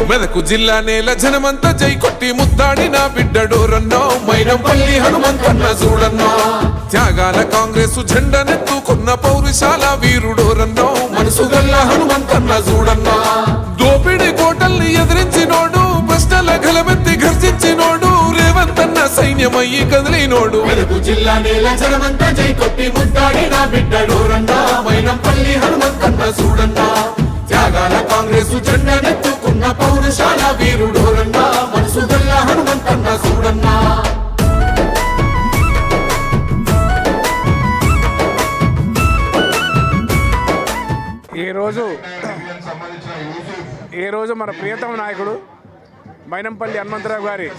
మెదకు జిల్లా నేల జనమంతా జై కొట్టి ముద్దాడిన బిడ్డడోరన్నో మైనంపల్లి హనుమంతన్న చూడన్నో త్యాగాల కాంగ్రెస్ జెండనెత్తుకున్న పౌరుషాల వీరుడోరన్నో మనసు గల్ల హనుమంతన్న చూడన్నో దోపిడి కోటల్ని ఎదిరించినోడు ప్రశ్నల గలమెత్తి గర్జించినోడు రేవంతన్న సైన్యమయ్యి కదిలినోడు మెదకు జిల్లా నేల జనమంతా జై కొట్టి ముద్దాడిన బిడ్డడోరన్నో మైనంపల్లి హనుమంతన్న చూడన్నో త్యాగాల కాంగ్రెస్ జెండనెత్తుకున్న పౌరుషాల వీరుడోరన్నా మనసు గల్ల హనుమంతన్న చూడన్నా. ఈరోజు మన ప్రియతమ నాయకుడు మైనంపల్లి హనుమంతరావు గారి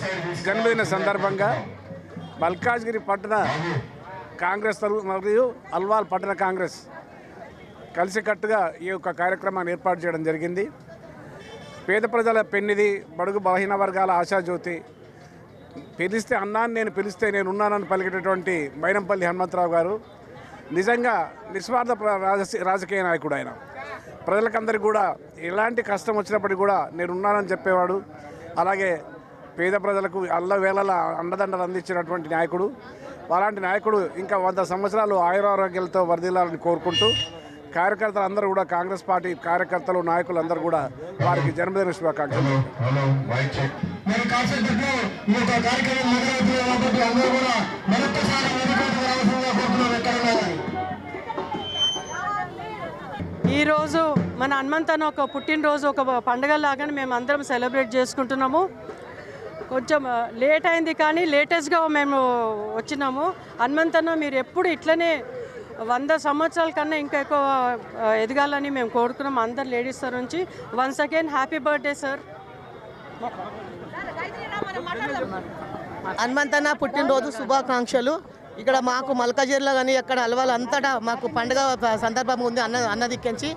జన్మదిన సందర్భంగా మల్కాజ్గిరి పట్టణ కాంగ్రెస్ మరియు అల్వాల్ పట్టణ కాంగ్రెస్ కలిసికట్టుగా ఈ యొక్క కార్యక్రమాన్ని ఏర్పాటు చేయడం జరిగింది. పేద ప్రజల పెన్నిది, బడుగు బలహీన వర్గాల ఆశాజ్యోతి, పిలిస్తే అన్నాన్ని నేను పిలిస్తే నేను ఉన్నానని పలికేటటువంటి మైనంపల్లి హనుమంతరావు గారు నిజంగా నిస్వార్థ రాజకీయ నాయకుడు. ఆయన ప్రజలకందరికీ కూడా ఎలాంటి కష్టం వచ్చినప్పటికీ కూడా నేను ఉన్నానని చెప్పేవాడు. అలాగే పేద ప్రజలకు అల్లవేళల అండదండలు అందించినటువంటి నాయకుడు. అలాంటి నాయకుడు ఇంకా 100 సంవత్సరాలు ఆయురారోగ్యాలతో వర్ధిల్లాలని కోరుకుంటూ కార్యకర్తలు అందరూ కూడా కాంగ్రెస్ పార్టీ కార్యకర్తలు నాయకులు అందరూ కూడా వారికి జన్మదిన శుభాకాంక్షలు. ఈరోజు మన హనుమంతన్న ఒక పుట్టినరోజు ఒక పండుగలాగానే మేము అందరం సెలబ్రేట్ చేసుకుంటున్నాము. కొంచెం లేట్ అయింది కానీ లేటెస్ట్గా మేము వచ్చినాము. హనుమంతన్న మీరు ఎప్పుడు ఇట్లనే 100 సంవత్సరాల కన్నా ఇంకా ఎక్కువ ఎదగాలని మేము కోరుకున్నాం అందరు లేడీస్ సార్ నుంచి. Once again happy birthday sir. Hanumanthanna పుట్టినరోజు శుభాకాంక్షలు. ఇక్కడ మాకు మల్కాజ్గిరిలో కానీ ఎక్కడ అలవాళ్ళు అంతటా మాకు పండుగ సందర్భం ఉంది అన్నదిక్కించి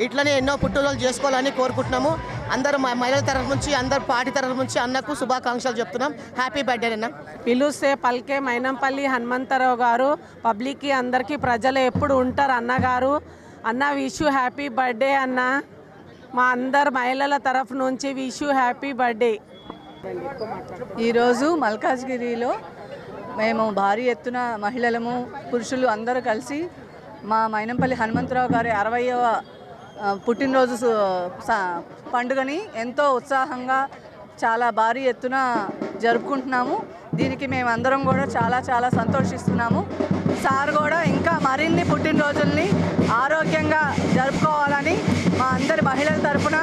ఇట్లనే ఎన్నో పుట్టినరోజులు చేసుకోవాలని కోరుకుంటున్నాము. అందరూ మహిళల తరఫు నుంచి అందరు పార్టీ తరఫు నుంచి అన్నకు శుభాకాంక్షలు చెప్తున్నాం. హ్యాపీ బర్త్డే అన్న. పిలుస్తే పలికే మైనంపల్లి హనుమంతరావు గారు పబ్లిక్కి అందరికీ ప్రజలు ఎప్పుడు ఉంటారు అన్నగారు. అన్న విష్ యూ హ్యాపీ బర్త్డే అన్న. మా అందరు మహిళల తరఫు నుంచి విష్ యూ హ్యాపీ బర్త్డే. ఈరోజు మల్కాజ్గిరిలో మేము భారీ ఎత్తున మహిళలము పురుషులు అందరూ కలిసి మా మైనంపల్లి హనుమంతరావు గారి 60వ పుట్టినరోజు పండుగని ఎంతో ఉత్సాహంగా చాలా భారీ ఎత్తున జరుపుకుంటున్నాము. దీనికి మేమందరం కూడా చాలా సంతోషిస్తున్నాము. సార్ కూడా ఇంకా మరిన్ని పుట్టినరోజుల్ని ఆరోగ్యంగా జరుపుకోవాలని మా అందరి మహిళల తరఫున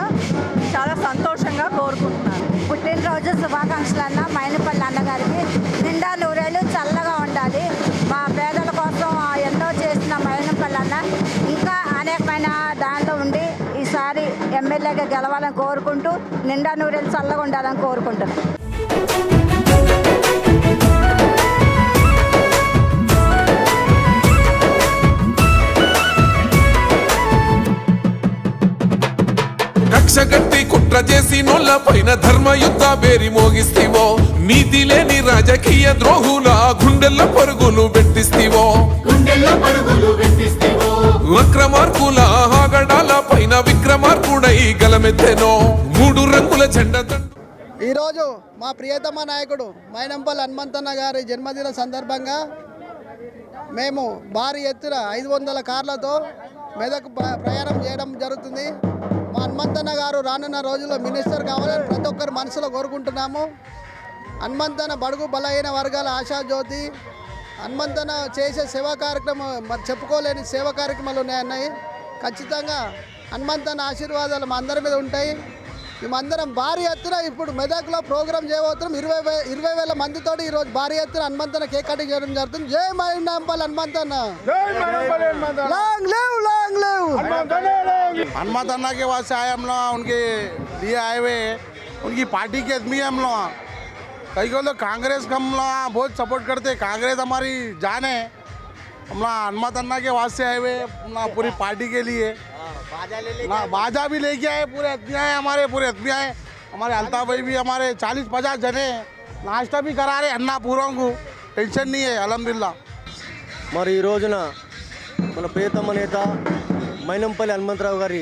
చాలా సంతోషంగా కోరుకుంటున్నాను. పుట్టినరోజు శుభాకాంక్షలు అన్న మైనంపల్లి అన్నగారికి. నిండా నూరేళ్ళు చల్లగా ఉండాలి. మా పేదల కోసం ఎన్నో చేసిన మైనంపల్లి అన్న ఇంకా అనేకమైన దానిలో ఉండి ఈసారి ఎమ్మెల్యేగా గెలవాలని కోరుకుంటూ నిండా నూరేళ్ళు చల్లగా ఉండాలని కోరుకుంటున్నాను. కక్షగట్టి కుట్ర చేసి నోళ్ళ పైన ధర్మ యుద్ధ బేరి మోగిస్తీవో నీతి లేని రాజకీయ ద్రోహుల గుండెల్ల పరుగులు పెట్టిస్తీవో వక్రమార్కుల ఆగడాల పైన విక్రమార్కుడై గలమెత్తెనో 3 రంగుల జెండా. ఈరోజు మా ప్రియతమ నాయకుడు మైనంపల్లి హనుమంతన్న గారి జన్మదిన సందర్భంగా మేము భారీ ఎత్తున 500 కార్లతో మెదక్ ప్రయాణం చేయడం జరుగుతుంది. మా హనుమంతన్న గారు రానున్న రోజుల్లో మినిస్టర్ కావాలని ప్రతి ఒక్కరు మనసులో కోరుకుంటున్నాము. హనుమంతన్న బడుగు బలహీన వర్గాల ఆశాజ్యోతి. హనుమంతన్న చేసే సేవా కార్యక్రమం మరి చెప్పుకోలేని సేవా కార్యక్రమాలు ఉన్నాయన్నాయి. ఖచ్చితంగా హనుమంతన్న ఆశీర్వాదాలు మా అందరి మీద ఉంటాయి. మేమందరం భారీ ఎత్తున ఇప్పుడు మెదక్లో ప్రోగ్రామ్ చేయబోతున్నాం. 20,000 మందితోటి ఈరోజు భారీ ఎత్తున హనుమంతన్న కేక్ కటింగ్ చేయడం జరుగుతుంది. జై మైనంపల్లి హనుమంతన్న. లాంగ్ लिव हनुमंतन्ना के वास्ते आए हम लोग उनके लिए आए हुए उनकी पार्टी के आदमी हम लोग कई को लोग कांग्रेस का हम लोग बहुत सपोर्ट करते. कांग्रेस हमारी जान है. हम लोग हनुमंतन्ना के वास्ते आए हुए पूरी पार्टी के लिए बाजा भी लेके आए. पूरे आदमी आए हमारे पूरे आदमी आए. हमारे अल्ताफ भाई भी हमारे 40-50 जने नाश्ता भी करा रहे अन्ना पूरों को. टेंशन नहीं है अल्हम्दुलिल्लाह. మరి ఈ రోజున మన ప్రియతమ నేత మైనంపల్లి హనుమంతరావు గారి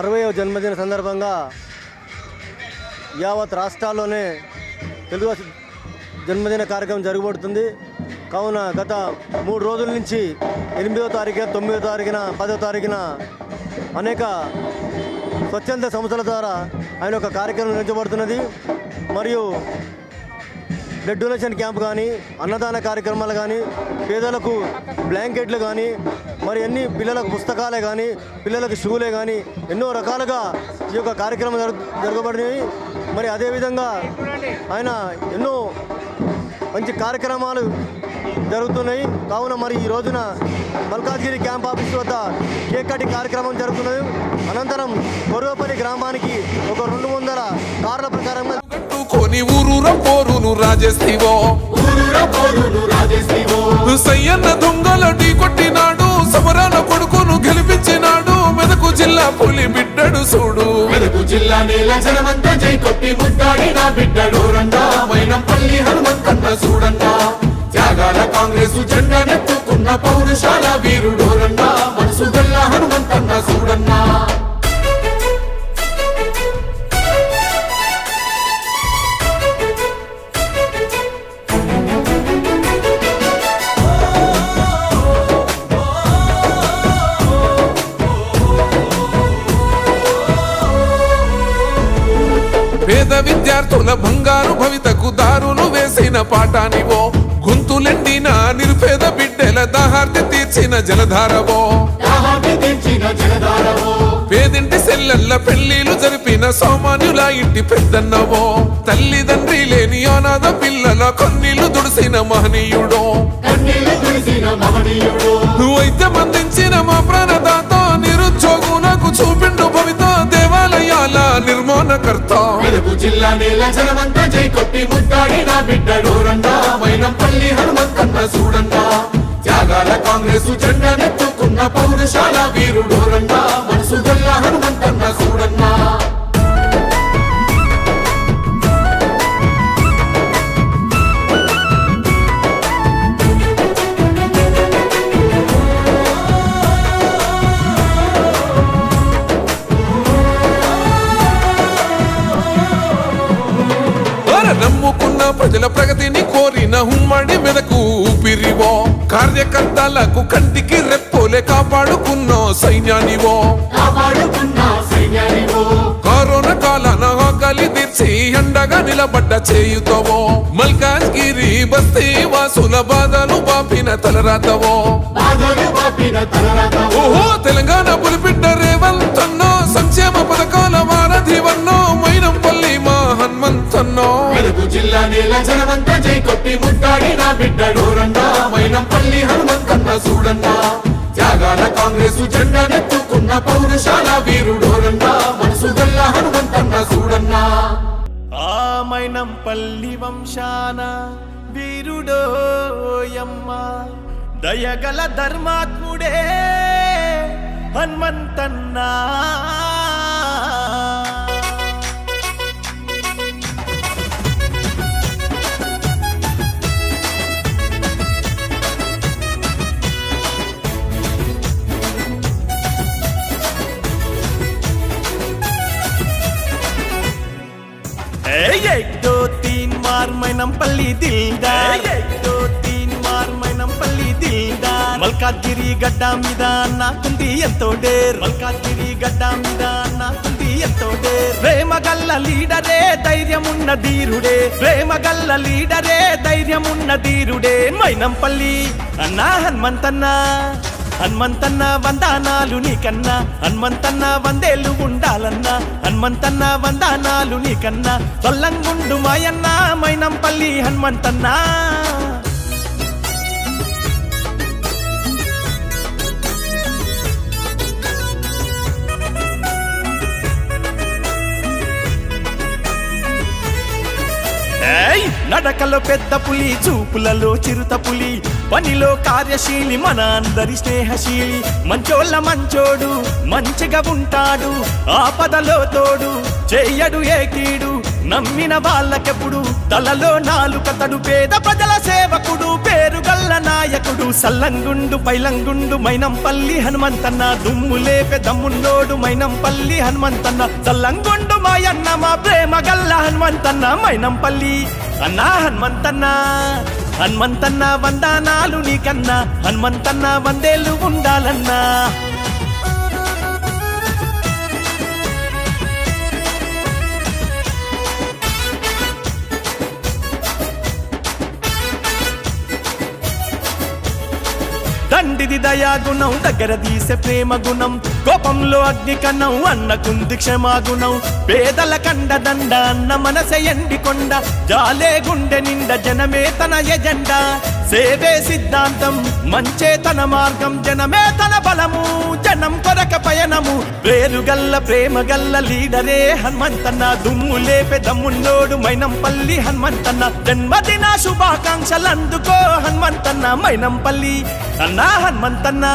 60వ జన్మదిన సందర్భంగా యావత్ రాష్ట్రాల్లోనే తెలుగు జన్మదిన కార్యక్రమం జరగబడుతుంది. కావున గత 3 రోజుల నుంచి 8వ తారీఖున, 9వ తారీఖున, 10వ తారీఖున అనేక స్వచ్ఛంద సంస్థల ద్వారా ఆయన ఒక కార్యక్రమం నిర్వహించబడుతున్నది. మరియు బ్లడ్ డొనేషన్ క్యాంప్ కానీ, అన్నదాన కార్యక్రమాలు కానీ, పేదలకు బ్లాంకెట్లు కానీ, మరి పిల్లలకు పుస్తకాలే కానీ, పిల్లలకు షూలే కానీ ఎన్నో రకాలుగా ఈ యొక్క కార్యక్రమం జరగబడినవి. మరి అదేవిధంగా ఆయన ఎన్నో మంచి కార్యక్రమాలు జరుగుతున్నాయి. కావున మరి ఈ రోజున మల్కాజ్గిరి క్యాంప్ ఆఫీస్ వద్ద కేక్ కటింగ్ కార్యక్రమం జరుగుతున్నది. అనంతరం కొరువపల్లి గ్రామానికి ఒక 200 కార్ల ప్రకారంగా కొని ఊరూర పోరును రాజేస్తివో సయ్యన్న దొంగల ఢీ కొట్టినాడు, సమరాల కొడుకును గెలిపించినాడు, మెదకు జిల్లా పులి బిడ్డడు చూడు. మెదకు జిల్లా నేల జనమంతా జై కొట్టి ముద్దాడిన బిడ్డడు రండా, మైనంపల్లి హనుమంతన్న చూడండా. త్యాగాల కాంగ్రెసు జెండా నెత్తుకున్న పౌరుషాల వీరుడు రండా, మనసు గల్ల హనుమంతన్న చూడన్నా. పేద విద్యార్థుల బంగారు భవితకు దారులు వేసిన పాఠానివో, గొంతులెండిన నిరుపేద బిడ్డల దాహార్తి తీర్చిన జలధారవో, పేదింటి సెల్లెల్ల పెళ్లిలు జరిపిన సామాన్యుల ఇంటి పెద్దన్నవో, తల్లిదండ్రి లేని అనాథ పిల్లల కన్నీళ్లు దుడిసిన మహనీయుడో, వైద్యం అందించిన మా ప్రాణదాత, నిరుద్యోగులకు చూపిండు భవిత, దేవాలయాల నిర్మాణకర్త. మెదకు జిల్లా నేల జనమంతా జై కొట్టి ముద్దాడిన బిడ్డడు రండా, మైనంపల్లి హనుమంతన్న చూడండా. త్యాగాల కాంగ్రెసు జెండా నెత్తుకున్న పౌరుషాల వీరుడు రండా, మనసు గల్ల హనుమంతన్న చూడన్నా. నమ్ముకున్న ప్రజల ప్రగతిని కోరిన ఉమ్మడి మెదకు ఊపిరివో, కార్యకర్తలకు కంటికి రెప్పోలే కాపాడుకున్న సైన్యానివో, కరోనా కాలాన ఆకలి తీర్చి అండగా నిలబడ్డ చేయుతవో, మల్కాజ్గిరి బస్తీ వాసుల బాధలు బాపిన తలరాతవో. ఓహో తెలంగాణ పులిపిడ్డ రేవంతన్నో, సంక్షేమ పథకాల వారధివన్నో, మైనంపల్లి మా హనుమంతన్నో. మెదకు జిల్లా నేల జనమంతా జై కొట్టి ముద్దాడిన బిడ్డడు రండా, మైనంపల్లి హనుమంతన్న చూడన్నా. త్యాగాల కాంగ్రెసు జెండా నెత్తుకున్న పౌరుషాల వీరుడు రండా, మనసు గల్ల హనుమంతన్న చూడన్నా. ఆ మైనంపల్లి వంశాన వీరుడోయమ్మ, దయగల ధర్మాత్ముడే హనుమంతన్నా. एक दो तीन मार మైనంపల్లి దిల్దార్, एक दो तीन मार మైనంపల్లి దిల్దార్. మల్కాజ్గిరి గడ్డ మీద నాకుంది ఎంతో డేర్, మల్కాజ్గిరి గడ్డ మీద నాకుంది ఎంతో డేర్. ప్రేమగల్ల లీడరే ధైర్యమున్న ధీరుడే, ప్రేమగల్ల లీడరే ధైర్యమున్న ధీరుడే. మైనంపల్లి అన్నా హనుమంతన్న, హనుమంతన్న వందనాలు నీకన్నా, హనుమంతన్న వందేళ్ళు ఉండాలన్నా, హనుమంతన్న వందనాలు నీకన్నా. చల్లంగుండు మాయన్న మైనంపల్లి హనుమంతన్నా. నడకలో పెద్ద పులి, చూపులలో చిరుత పులి, పనిలో కార్యశీలి, మన అందరి స్నేహశీలి. మంచోళ్ళ మంచోడు, మంచిగా ఉంటాడు, ఆపదలో తోడు, చెయ్యడు ఏ కీడు, నమ్మిన వాళ్ళకెప్పుడు తలలో నాలుకతడు పేద ప్రజల సేవకుడు పేరుగల్ల నాయకుడు సల్లంగుండు పైలంగుండు మైనంపల్లి హనుమంతన్న దుమ్ము లేపే దమ్మున్నోడు మైనంపల్లి హనుమంతన్న సల్లంగుండు మాయన్న మా ప్రేమ గల్ల హనుమంతన్న మైనంపల్లి అన్నా హనుమంతన్న హనుమంతన్న వందనాలు నీకన్నా హనుమంతన్న వందేళ్ళు ఉండాలన్నా తండ్రిది దయాగుణం దగ్గర తీసే ప్రేమ గుణం కోపంలో అగ్ని కన్నం అన్నకుంది క్షమాగుణం పేదల కండ దండ అన్న మనసే ఎండికొండ జాలే గుండె నిండ జనమే తన ఎజెండా సేవే సిద్ధాంతం మంచే తన మార్గం జనమే తన బలము జనం కొరక పయనము పేరుగల్ల ప్రేమ గల్ల లీడరే హనుమంతన్న దుమ్ము లేపే దమ్మున్నోడు మైనంపల్లి హనుమంతన్న జన్మదిన శుభాకాంక్షలందుకో హనుమంతన్న మైనంపల్లి అన్నా హనుమంతన్న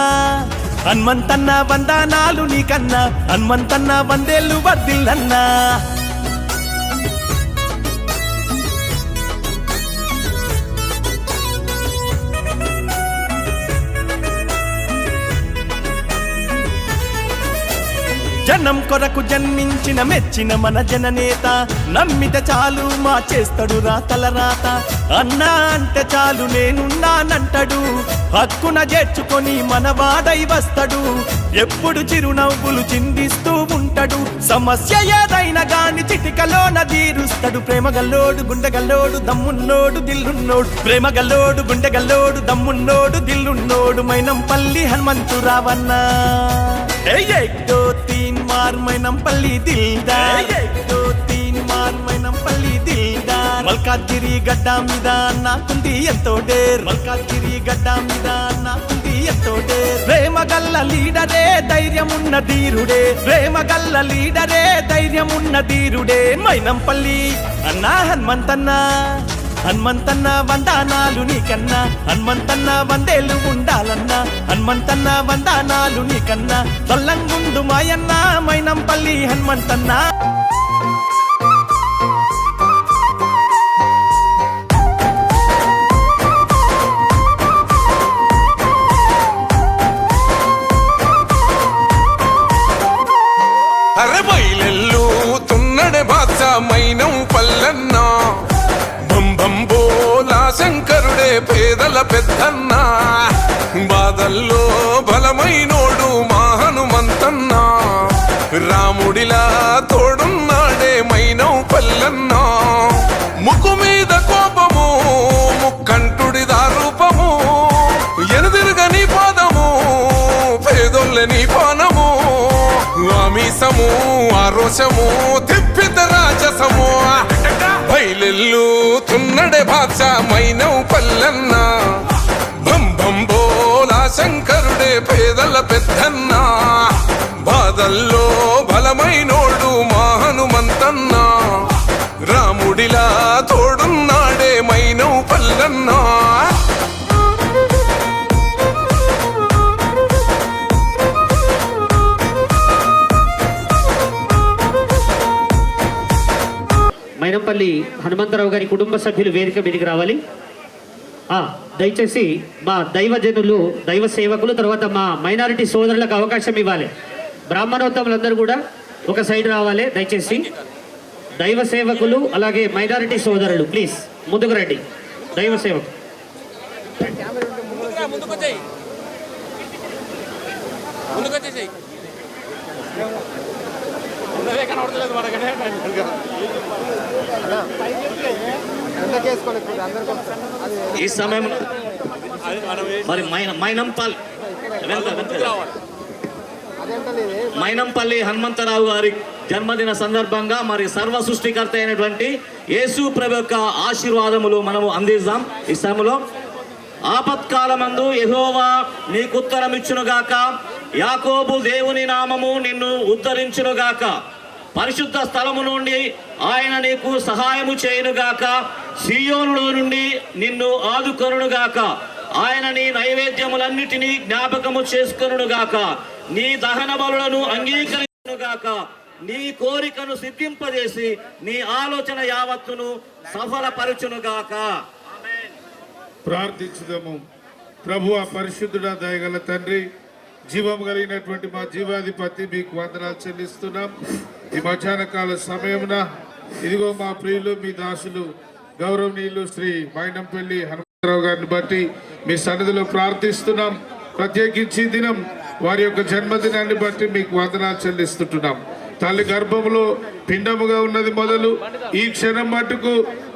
హనుమంతన్న వందనాలు నీకన్నా హనుమంతన్న వందేళ్ళు వర్దిల్లన్నా జనం కొరకు జన్మించిన మెచ్చిన మన జననేత నమ్మితే చాలు మా చేస్తాడు రాతల రాత అన్నా అంటే చాలు నేనున్నానంటాడు హక్కున చేర్చుకొని మనవాడై వస్తాడు ఎప్పుడు చిరునవ్వులు చిందిస్తూ ఉంటాడు సమస్య ఏదైనా గాని చిటికలోన తీరుస్తాడు ప్రేమగల్లోడు గుండెగల్లోడు దమ్మున్నోడు దిల్లున్నోడు ప్రేమగల్లోడు గుండెగల్లోడు దమ్మున్నోడు దిల్లున్నోడు మైనంపల్లి హనుమంతురావన్నా एक दो तीन मार మైనంపల్లి దిల్దార్ एक दो तीन मार మైనంపల్లి దిల్దార్ మల్కాజ్గిరి గడ్డ మీద నాకుంది ఎంతో డేర్ మల్కాజ్గిరి గడ్డ మీద నాకుంది ఎంతో డేర్ ప్రేమగల్ల లీడరే ధైర్యమున్న ధీరుడే ప్రేమగల్ల లీడరే ధైర్యమున్న ధీరుడే మైనంపల్లి అన్నా హనుమంతన్న హనుమంతన్న వందనాలు నీకన్నా హనుమంతన్న వందేళ్ళు ఉండాలన్నా హనుమంతన్న వందనాలు నీకన్నా సల్లంగుండు మాయన్న మైనంపల్లి హనుమంతన్న అరే బయలెల్లు తున్నడే బాద్షా మైనంపల్లన్నా బంబోలా శంకరుడే పేదల పెద్దన్న బాధల్లో బలమైనోడు మా హనుమంతన్న రాముడిలా తోడున్నాడే మైనంపల్లన్న ముక్కు మీద కోపము ముక్కంటుడిదా రూపము ఎనుదిరుగని పాదము పేదొల్లని పానము ఆమీసము ఆరోషము తిప్పిత రాజసము బయలెల్లు తున్నడే బాద్షా మైనంపల్లన్న బంబోలా శంకరుడే పేదల పెద్దన్న బాధల్లో బలమైనోడు మా హనుమంతన్న రాముడిలా తోడున్నాడే మైనంపల్లన్న మైనంపల్లి హనుమంతరావు గారి కుటుంబ సభ్యులు వేదిక మీదకి రావాలి. దయచేసి మా దైవజనులు దైవ సేవకులు తర్వాత మా మైనారిటీ సోదరులకు అవకాశం ఇవ్వాలి. బ్రాహ్మణోత్తములందరూ కూడా ఒక సైడ్ రావాలి. దయచేసి దైవ సేవకులు అలాగే మైనారిటీ సోదరులు ప్లీజ్ ముందుకు రండి. దైవ సేవకులు ఈ సమయంలో మరి మైనంపల్లి హనుమంతరావు గారి జన్మదిన సందర్భంగా మరి సర్వ సృష్టికర్త అయినటువంటి యేసు ప్రభు యొక్క ఆశీర్వాదములు మనము అందిద్దాం. ఈ సమయంలో ఆపత్కాలమందు యెహోవా నీకుత్తరమిచ్చునుగాక, యాకోబు దేవుని నామము నిన్ను ఉద్ధరించునుగాక, పరిశుద్ధ స్థలము నుండి ఆయన నీకు సహాయము చేయునుగాక, సీయోనులో నుండి నిన్ను ఆదుకొనుగాక, ఆయన నీ నైవేద్యములన్నిటినీ జ్ఞాపకము చేసుకొనుగాక, నీ దహన బలులను అంగీకరించునుగాక, నీ కోరికను సిద్ధింపజేసి నీ ఆలోచన యావత్తును సఫలపరచునుగాక. ప్రార్థించుదాము. ప్రభువా పరిశుద్ధుడా దయగల తండ్రి, జీవం కలిగినటువంటి మా జీవాధిపతి మీకు వందనాలు చెల్లిస్తున్నాం. ఈ మధ్యాహ్న కాల సమయమున ఇదిగో మా ప్రియులు మీ దాసులు గౌరవనీయులు శ్రీ మైనంపల్లి హనుమంతరావు గారిని బట్టి మీ సన్నిధిలో ప్రార్థిస్తున్నాం. ప్రత్యేకించి దినం వారి యొక్క జన్మదినాన్ని బట్టి మీకు వందనాలు చెల్లిస్తుంటున్నాం. తల్లి గర్భంలో పిండముగా ఉన్నది మొదలు ఈ క్షణం మట్టుకు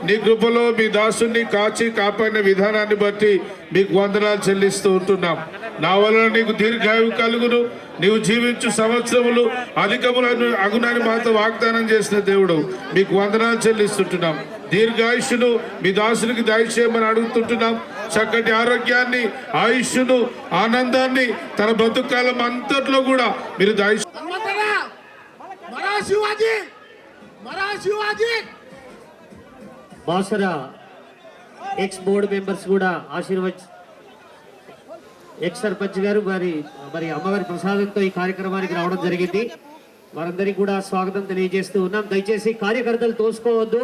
నీ కృపలో మీ దాసుని కాచి కాపాడిన విధానాన్ని బట్టి మీకు వందనాలు చెల్లిస్తూ ఉంటున్నాం. నా వలన నీకు దీర్ఘాయువు కలుగును, నీవు జీవించు సంవత్సరములు అధికములను అగునని మాతో వాగ్దానం చేసిన దేవుడు మీకు వందనాలు చెల్లిస్తుంటున్నాం. దీర్ఘాయుష్ను మీ దాసునికి దయచేయమని అడుగుతుంటున్నాం. చక్కటి ఆరోగ్యాన్ని, ఆయుష్ను, ఆనందాన్ని తన బ్రతుకాలం అంతట్లో కూడా మీరు బాసర ఎక్స్ బోర్డు మెంబర్స్ కూడా ఎక్స్ సర్పంచ్ గారు మరి అమ్మవారి ప్రసాదంతో ఈ కార్యక్రమానికి రావడం జరిగింది. వారందరికీ కూడా స్వాగతం తెలియజేస్తూ ఉన్నాం. దయచేసి కార్యకర్తలు తోసుకోవద్దు,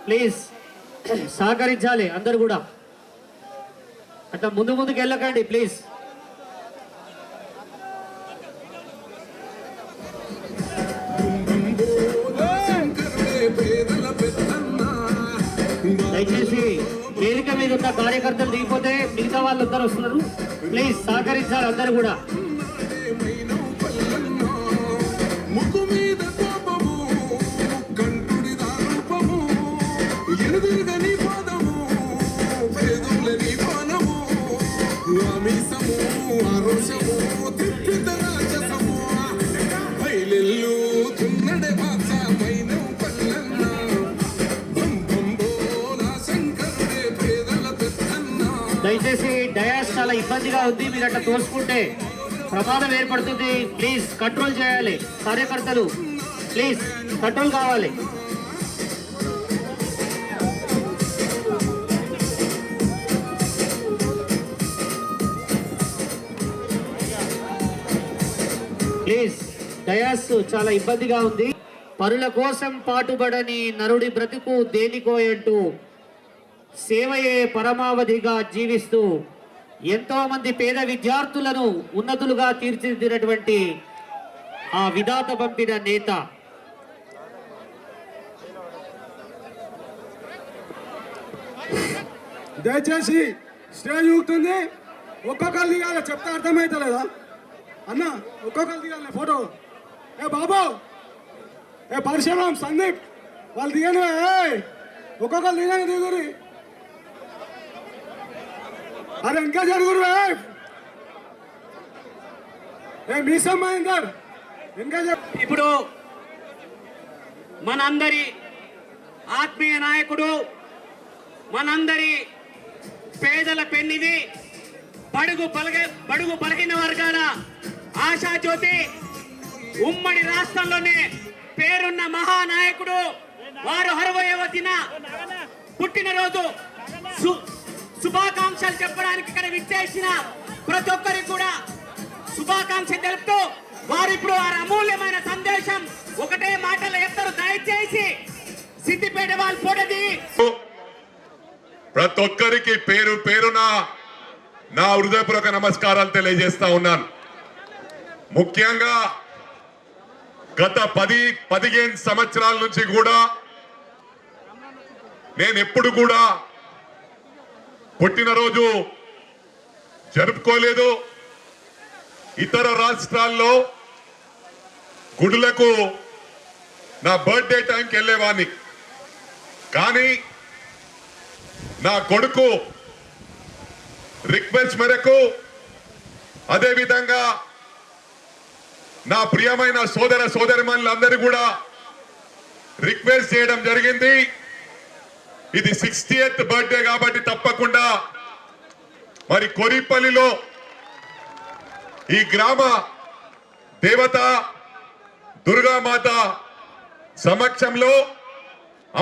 ప్లీజ్ సహకరించాలి అందరు కూడా. అట్లా ముందుకు వెళ్ళకండి ప్లీజ్. దయచేసి వేదిక మీద ఉన్న కార్యకర్తలు దిగిపోతే మిగతా వాళ్ళందరూ వస్తున్నారు. ప్లీజ్ సహకరించాలి అందరూ కూడా. దయచేసి డయాస్ చాలా ఇబ్బందిగా ఉంది, మీరు అట్లా తోసుకుంటే ప్రమాదం ఏర్పడుతుంది. ప్లీజ్ కంట్రోల్ చేయాలి కార్యకర్తలు, ప్లీజ్ కంట్రోల్ కావాలి. ప్లీజ్ డయాస్ చాలా ఇబ్బందిగా ఉంది. పరుల కోసం పాటుపడని నరుడి బ్రతుకు దేనికోయంటూ సేవయే పరమావధిగా జీవిస్తూ ఎంతో మంది పేద విద్యార్థులను ఉన్నతులుగా తీర్చిదిద్దినటువంటి ఆ విధాత పంపిన నేత. దయచేసి స్టేజ్ ఊగుతుంది, ఒక్కొక్కరు దిగాలి. చెప్తే అర్థమవుతలేదా అన్న? ఒక్కొక్కరు దిగాలి ఫోటో. ఏ బాబు, ఏ పరశురామ్, సందీప్ వాళ్ళు దిగాను. ఒక్కొక్కరు దిగాను, దిగురి. అరే ఇంకా జరుగురు. ఏ మీసం మహేందర్ ఇంకా. ఇప్పుడు మనందరి ఆత్మీయ నాయకుడు, మనందరి పేదల పెన్నిది, బడుగు బలహీన వర్గాల ఆశాజ్యోతి, ఉమ్మడి రాష్ట్రంలోనే పేరున్న మహానాయకుడు, వారు 60వ దిన పుట్టినరోజు శుభాకాంక్షలు చెప్పడానికి ఇక్కడ విచ్చేసిన ప్రతి ఒక్కరికి కూడా శుభాకాంక్షలు తెలుపుతూ వారు ఇప్పుడు వారి అమూల్యమైన సందేశం ఒకటే మాటలు చెప్తారు. దయచేసి సిద్దిపేట వాళ్ళు పోటది. ప్రతి ఒక్కరికి పేరు పేరున నా హృదయపూర్వక నమస్కారాలు తెలియజేస్తా ఉన్నాను. ముఖ్యంగా గత 10-15 సంవత్సరాల నుంచి కూడా నేను ఎప్పుడు కూడా పుట్టినరోజు జరుపుకోలేదు. ఇతర రాష్ట్రాల్లో గుడులకు నా బర్త్డే టైంకి వెళ్ళేవాడిని. కానీ నా కొడుకు రిక్వెస్ట్ మేరకు, అదేవిధంగా నా ప్రియమైన సోదర సోదరిమణులందరూ కూడా రిక్వెస్ట్ చేయడం జరిగింది. ఇది 60th బర్త్డే కాబట్టి తప్పకుండా మరి కొరిపల్లిలో ఈ గ్రామ దేవత దుర్గామాత సమక్షంలో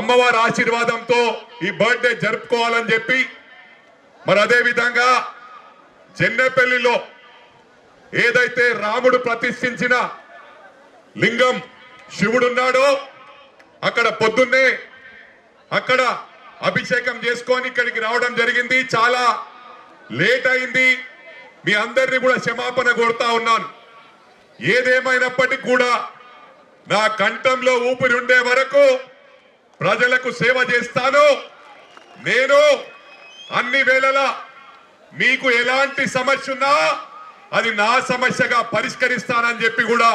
అమ్మవారి ఆశీర్వాదంతో ఈ బర్త్డే జరుపుకోవాలని చెప్పి, మరి అదే విధంగా చెన్నపల్లిలో ఏదైతే రాముడు ప్రతిష్ఠించిన లింగం శివుడున్నాడో అక్కడ పొద్దున్నే అక్కడ అభిషేకం చేసుకొని ఇక్కడికి రావడం జరిగింది. చాలా లేట్ అయింది. మీ అందరినీ కూడా క్షమాపణ కోరుతా ఉన్నాను. ఏదేమైనప్పటికీ కూడా నా కంఠంలో ఊపిరి ఉండే వరకు ప్రజలకు సేవ చేస్తాను. నేను అన్ని వేళలా మీకు ఎలాంటి సమస్య ఉన్నా అది నా సమస్యగా పరిష్కరిస్తానని చెప్పి కూడా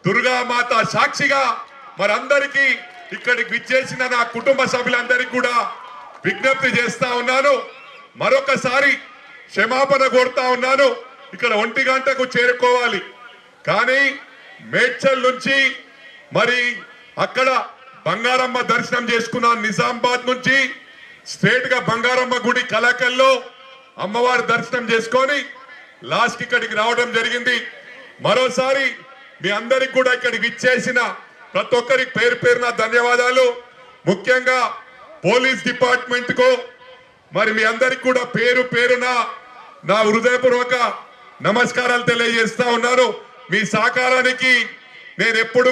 దుర్గామాత సాక్షిగా మరందరికీ ఇక్కడికి విచ్చేసిన నా కుటుంబ సభ్యులందరికీ కూడా విజ్ఞప్తి చేస్తా ఉన్నాను. మరొకసారి క్షమాపణ కోరుతా ఉన్నాను. ఇక్కడ 1 గంటకు చేరుకోవాలి, కానీ మేడ్చల్ నుంచి మరి అక్కడ బంగారమ్మ దర్శనం చేసుకున్నాను. నిజామాబాద్ నుంచి స్ట్రేట్ గా బంగారమ్మ గుడి కలకల్లో అమ్మవారి దర్శనం చేసుకొని లాస్ట్ ఇక్కడికి రావడం జరిగింది. మరోసారి మీ అందరికి కూడా ఇక్కడికి విచ్చేసిన ప్రతి ఒక్కరికి పేరు పేరున ధన్యవాదాలు. ముఖ్యంగా పోలీస్ డిపార్ట్మెంట్ కు మరి మీ అందరికి కూడా పేరు పేరున నా హృదయపూర్వక నమస్కారాలు తెలియజేస్తా ఉన్నాను. మీ సహకారానికి నేను ఎప్పుడు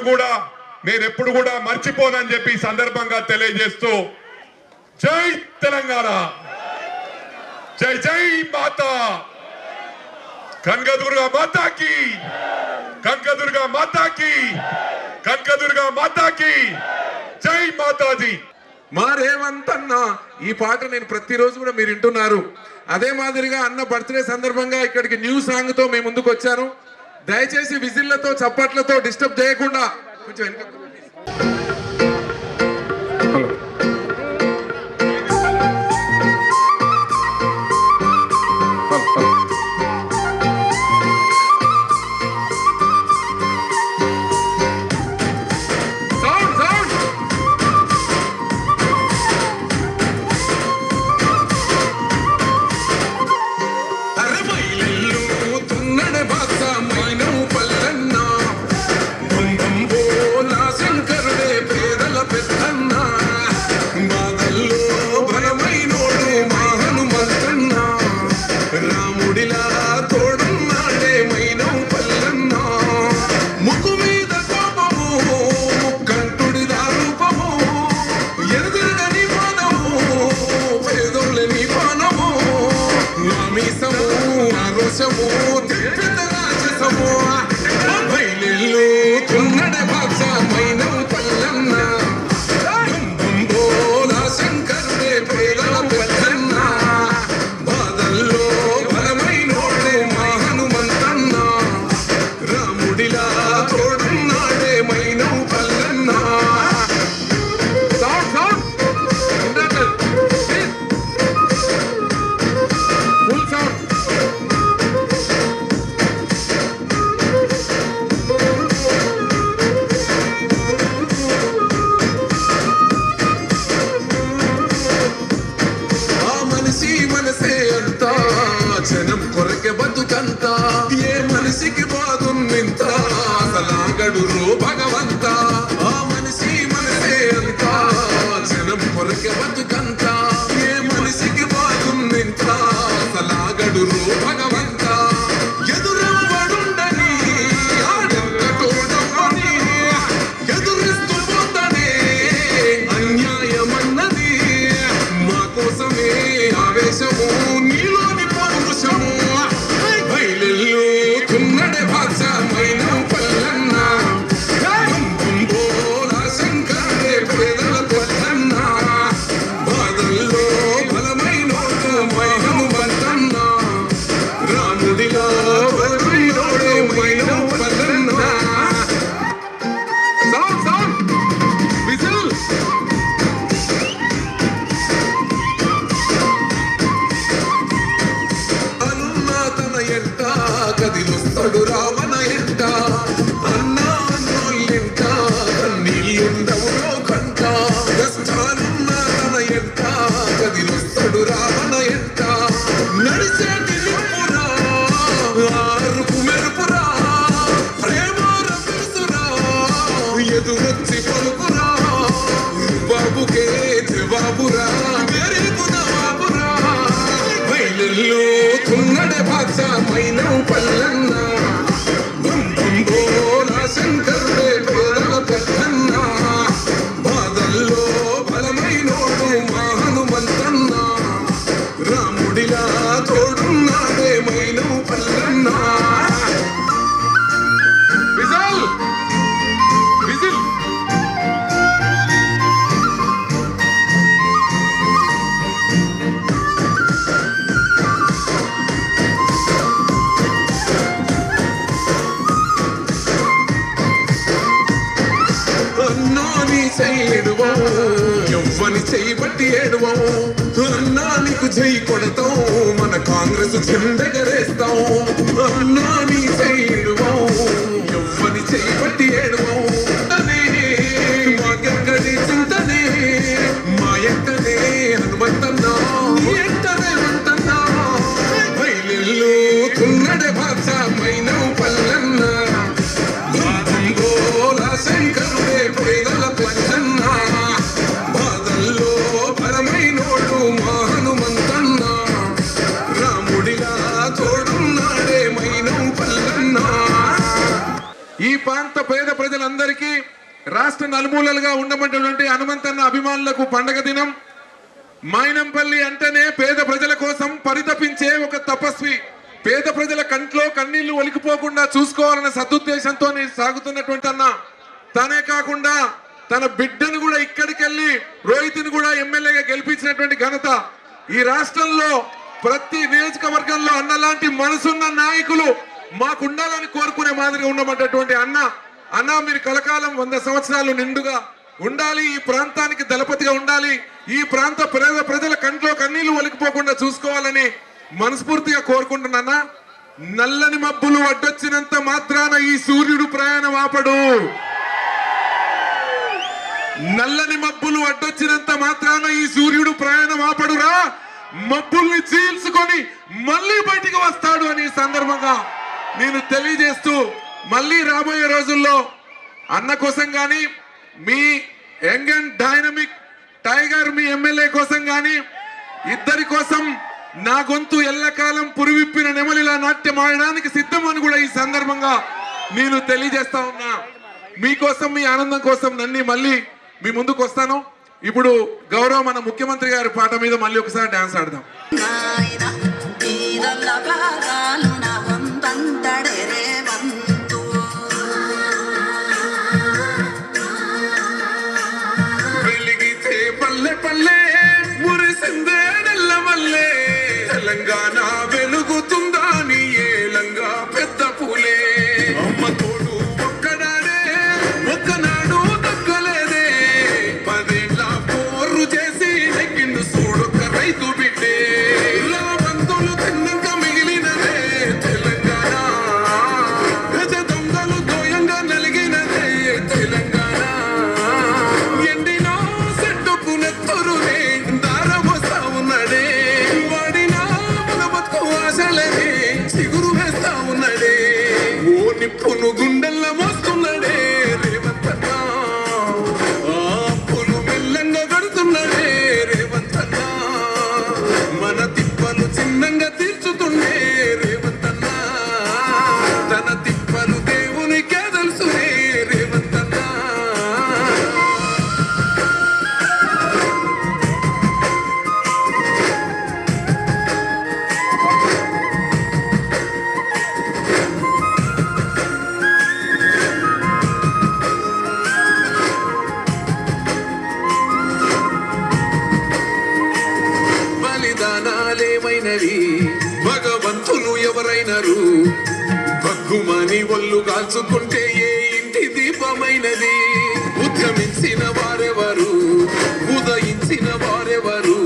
కూడా మర్చిపోనని చెప్పి ఈ సందర్భంగా తెలియజేస్తూ జై తెలంగాణ, జై జై మాతా, కనకదుర్గా మాతాకి, కనకదుర్గా మాతాకి, కనకదుర్గా మాతాకి, జై మాతాజీ. మా రేవంత్ అన్న ఈ పాట నేను ప్రతిరోజు కూడా మీరు వింటున్నారు. అదే మాదిరిగా అన్న బర్త్డే సందర్భంగా ఇక్కడికి న్యూ సాంగ్ తో మేము ముందుకు వచ్చాను. దయచేసి విజిల్లతో చప్పట్లతో డిస్టర్బ్ చేయకుండా కొంచెం వెనక. జనం కొరకే బతుకంత, ఏ మనిషికి బాగున్నింత అసలాగడు రో భగవంత. ఆ మనిషి మనసే అంత, జనం కొరకే బతుకంత, ఏ మనిషికి బాగున్నింత అసలాగడు రో భగవంత. ఎదురవడుండని ఆడెంత తోడవని ఎదురిస్తూ పోతనే అన్యాయమన్నది మా కోసమే ఆవేశము నీలోని పౌరుషము. బయలు తున్నడే భాష మైనం పల్లన్న, శంకరే పేదల కొల్లన్న, బాధల్లో బలమైనోడు మైనము బంతన్న, రాముడిలా బలమైనోడు మైనం పల్లన్న. Sound sound whistle. కదిలొస్తాడు రామన ఎంట, అన్నా అన్నోళ్ళెంట కన్నీళ్ళుండవు కంట. కష్టాలున్న తన ఎంట కదిలొస్తాడు రామన ఎంట. నడిచేటి నిప్పురా ఆరుకు మెరుపురా, ప్రేమార తెలుసురా ఎదురొచ్చి పలుకురా, బాబుకే జవాబురా బాబురా. బయలు తున్నడే భాష మైనం పల్లన్న, శంకరుడే పేదల అన్నా నీ చెయ్యడువో ఎవ్వని చేయబట్టి ఏడువో అన్నా నీకు జై కొడతాం మన కాంగ్రెస్ జెండెగరేస్తాం అన్నా నీ చెయ్యడువో ఎవ్వని చేయబట్టి ఏడువో మాకెక్కడి చింతనే మా ఎక్కనే హనుమంతన్నా ఎంటనే అంటన్నా బయలు తున్నడే భాష మైనవు పల్లెన్న బాధంగోల శంకరుడే పేదల పంచన్న బాధల్లో బలమైనోడు మా హనుమంతన్న రాముడిలా తోడున్నాడే మైనవు పల్లెన్న. ఈ ప్రాంత పేద ప్రజలందరికీ రాష్ట్ర నలుమూలలుగా ఉండబడినటువంటి హనుమంతన్న అభిమానులకు పండగ దినం. మైనంపల్లి అంటేనే పేద ప్రజల కోసం పరితపించే ఒక తపస్వి. పేద ప్రజల కంట్లో కన్నీళ్లు ఒలికిపోకుండా చూసుకోవాలన్న సదుద్దేశంతో సాగుతున్నటువంటి అన్న. తనే కాకుండా తన బిడ్డను కూడా ఇక్కడికెళ్ళి రోహిత్ని కూడా ఎమ్మెల్యేగా గెలిపించినటువంటి ఘనత ఈ రాష్ట్రంలో ప్రతి నియోజకవర్గంలో అన్నలాంటి మనసున్న నాయకులు మాకుండాలని కోరుకునే మాదిరిగా ఉండబడ్డటువంటి అన్న మీరు కలకాలం 100 సంవత్సరాలు నిండుగా ఉండాలి. ఈ ప్రాంతానికి దళపతిగా ఉండాలి. ఈ ప్రాంత ప్రజల కంట్లో కన్నీళ్లు ఒలికిపోకుండా చూసుకోవాలని మనస్ఫూర్తిగా కోరుకుంటున్నా. నల్లని మబ్బులు అడ్డొచ్చినంత మాత్రాన ఈ సూర్యుడు ప్రయాణం ఆపడు. నల్లని మబ్బులు అడ్డొచ్చినంత మాత్రాన ఈ సూర్యుడు ప్రయాణం ఆపడురా. మబ్బుల్ని చీల్చుకొని మళ్ళీ బయటికి వస్తాడు అని సందర్భంగా నేను తెలియజేస్తూ మళ్ళీ రాబోయే రోజుల్లో అన్న కోసం కానీ మీ యంగ్ అండ్ డైనమిక్ టైగర్ మీ ఎమ్మెల్యే కోసం కానీ ఇద్దరి కోసం నా గొంతు ఎల్లకాలం పురివిప్పిన నెమలిలా నాట్యం ఆడడానికి సిద్ధం అని కూడా ఈ సందర్భంగా నేను తెలియజేస్తా ఉన్నా. మీకోసం మీ ఆనందం కోసం నన్ను మళ్ళీ మీ ముందుకు వస్తాను. ఇప్పుడు గౌరవ మన ముఖ్యమంత్రి గారి పాట మీద మళ్ళీ ఒకసారి డాన్స్ ఆడదాం. వెలిగితే పల్లె పల్లె మురిసిందే నెల్ల మల్లె తెలంగాణ వెలుగుతుందా నీ ఏలంగా పెద్ద పూలే అమ్మ తోడు ఒక్కడానే ఒక్కనాడు దక్కలేదే 10 ఏళ్ల పోరు చేసి నెగ్గిండు చూడొక్క రైతు బిడ్డే బంతులు తిన్నాక మిగిలినదే తెలంగాణ గజ దొంగలు దోయంగా నలిగినదే తెలంగాణ ఎండినా సెట్టుకు నెత్తురునే దారమోస్తా ఉన్నడే వాడినా మన బతుకు ఆశలనే చిగురు వేస్తా ఉన్నడే ఓ నిప్పును గుండెల్ల మోస్తున్నాడే రేవంతన్న అప్పులు మెల్లంగా కడుతున్నాడే రేవంతన్న మన తిప్పలు చిన్నంగా తీర్చుతుండే రేవంతన్న తన తిప్పలు దేవునికే తెలుసునే రేవంతన్న. బలిదానాలేమైనవి భగవంతులు ఎవరైనరు భగ్గుమని ఒళ్ళు కాల్చుకుంటే ఏ ఇంటి దీపమైనది ఉద్యమించిన వారెవరు ఉదయించిన వారెవరు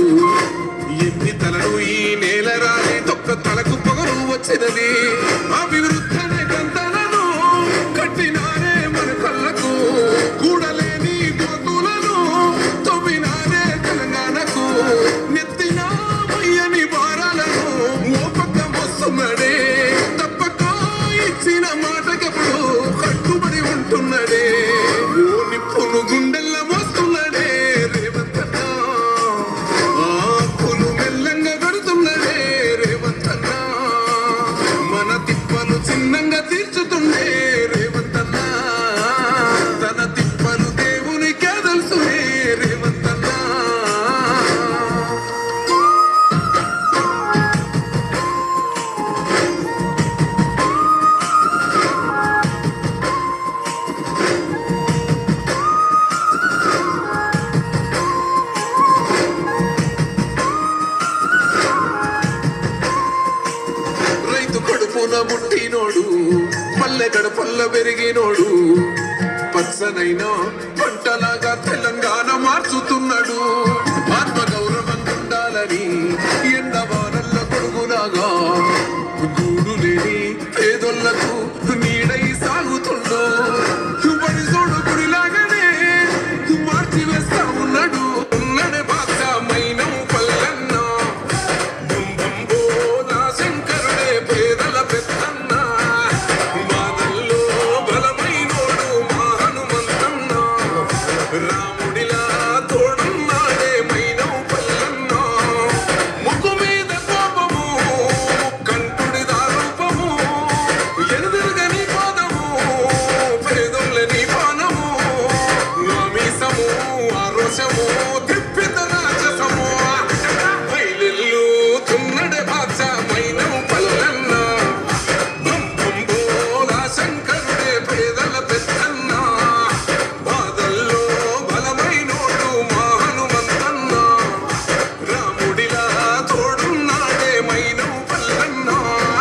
ఎన్ని తలలు ఈ నేల రాని తొక్క తలకు పొగరు వచ్చినది అభివృద్ధి గంతలను కట్టినారే మన కళ్ళకు కూడలేని గోతులను తవ్వినారే తెలంగాణకు నెత్తిన మయ్యని భారాలను ఓ పక్క వస్తున్నాడే తప్పక ఇచ్చిన మాటకప్పుడు కట్టుబడి ఉంటున్నాడే ఓ నిప్పును గుండెల్ల మోస్తున్నాడే రేవంతన్న ఆకులు మెల్లంగా కడుతున్నాడే రేవంతన్న మన తిప్పలు చిన్నంగా తీర్చుతుండే రేవంతన్న తన తిప్పలు దేవునికే తెలుసునే రేవంతన్న. రైతు కడుపున పుట్టినోడు పల్లె గడపల్ల పెరిగినోడు పచ్చ బాసనైనా పంటలాగా తెలంగాణ మార్చుతున్నాడు. ఆత్మగౌరవం ఉండాలని ఎండవానల్ల కొడుకులాగా గూడు లేని పేదోళ్లకు నీడై సాగుతుండో బడి చూడు గుడిలాగానే మార్చి వేస్తా ఉన్నాడు. ఉన్నడే బాధ మైనం పల్లెన్న బొంబంబో నా శంకరుడే పేదల పెద్దన్న బాధల్లో బలమైనోడు మా హనుమంతన్న రామ